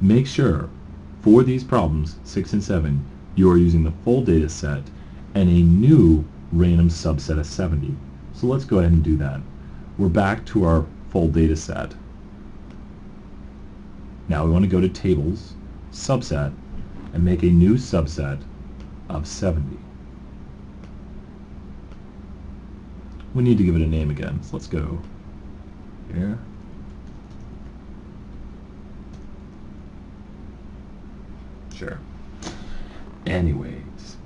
Make sure for these problems, 6 and 7, you are using the full data set and a new random subset of 70. So let's go ahead and do that. We're back to our full data set. Now we want to go to Tables, Subset, and make a new subset of 70. We need to give it a name again, so let's go here. Sure. Anyways,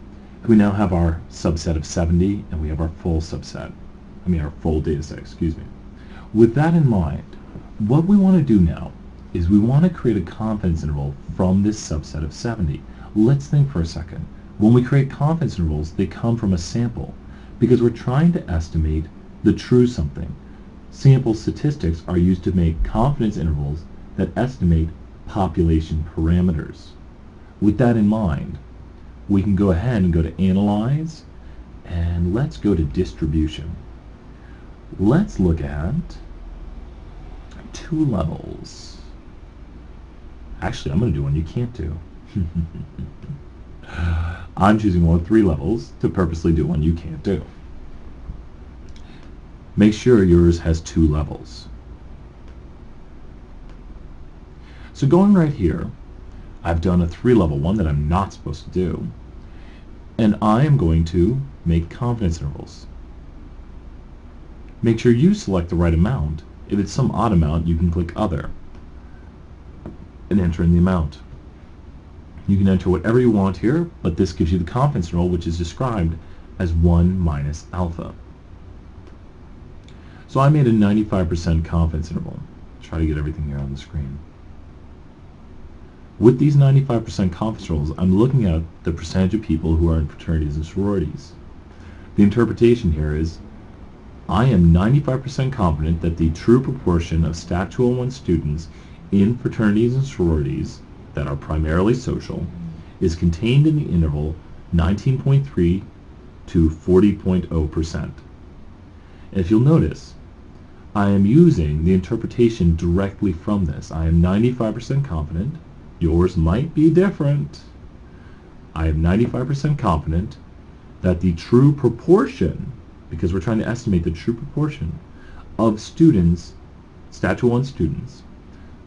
we now have our subset of 70, and we have our full subset. Our full data set, excuse me. With that in mind, what we want to do now is we want to create a confidence interval from this subset of 70. Let's think for a second. When we create confidence intervals, they come from a sample because we're trying to estimate the true something. Sample statistics are used to make confidence intervals that estimate population parameters. With that in mind, we can go ahead and go to Analyze, and let's go to Distribution. Let's look at two levels. Actually, I'm going to do one you can't do. I'm choosing one with 3 levels to purposely do one you can't do. Make sure yours has 2 levels. So going right here, I've done a 3-level one that I'm not supposed to do, and I am going to make confidence intervals. Make sure you select the right amount. If it's some odd amount, you can click Other and enter in the amount. You can enter whatever you want here, but this gives you the confidence interval, which is described as 1 minus alpha. So I made a 95% confidence interval. Try to get everything here on the screen. With these 95% confidence intervals, I'm looking at the percentage of people who are in fraternities and sororities. The interpretation here is, I am 95% confident that the true proportion of Stat 201 students in fraternities and sororities that are primarily social is contained in the interval 19.3 to 40.0%. And if you'll notice, I am using the interpretation directly from this. I am 95% confident. Yours might be different. I am 95% confident that the true proportion, because we're trying to estimate the true proportion of students, Stat 201 students,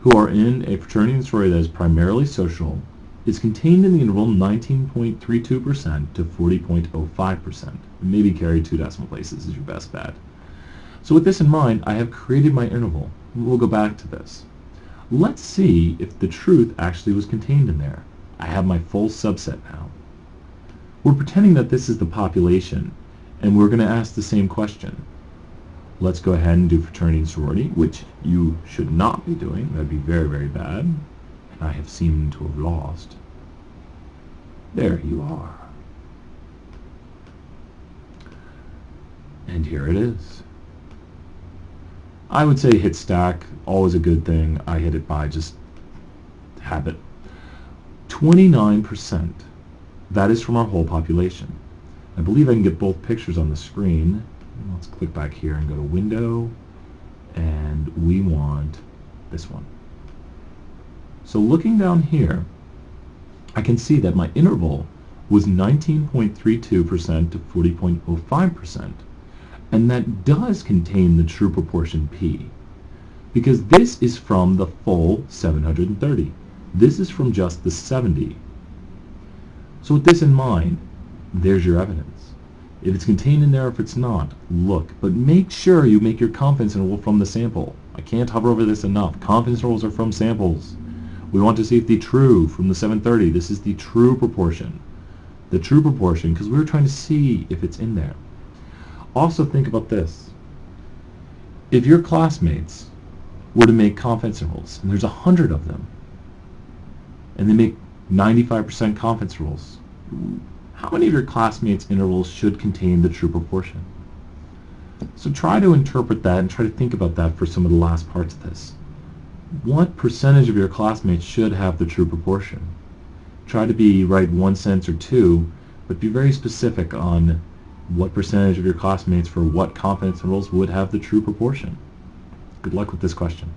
who are in a fraternity and sorority that is primarily social, is contained in the interval 19.32% to 40.05%. Maybe carry 2 decimal places is your best bet. So with this in mind, I have created my interval. We'll go back to this. Let's see if the truth actually was contained in there. I have my full subset now. We're pretending that this is the population, and we're going to ask the same question. Let's go ahead and do fraternity and sorority, which you should not be doing. That would be very, very bad. And I have seemed to have lost. There you are. And here it is. I would say hit stack, always a good thing. I hit it by just habit. 29%. That is from our whole population. I believe I can get both pictures on the screen. Let's click back here and go to Window, and we want this one. So looking down here, I can see that my interval was 19.32% to 40.05%. And that does contain the true proportion P, because this is from the full 730. This is from just the 70. So with this in mind, there's your evidence. If it's contained in there, if it's not, look. But make sure you make your confidence interval from the sample. I can't hover over this enough. Confidence intervals are from samples. We want to see if the true from the 730, this is the true proportion. The true proportion, because we were trying to see if it's in there. Also think about this. If your classmates were to make confidence intervals, and there's 100 of them, and they make 95% confidence intervals, how many of your classmates' intervals should contain the true proportion? So try to interpret that and try to think about that for some of the last parts of this. What percentage of your classmates should have the true proportion? Try to be right 1 sentence or 2, but be very specific on what percentage of your classmates for what confidence intervals would have the true proportion. Good luck with this question.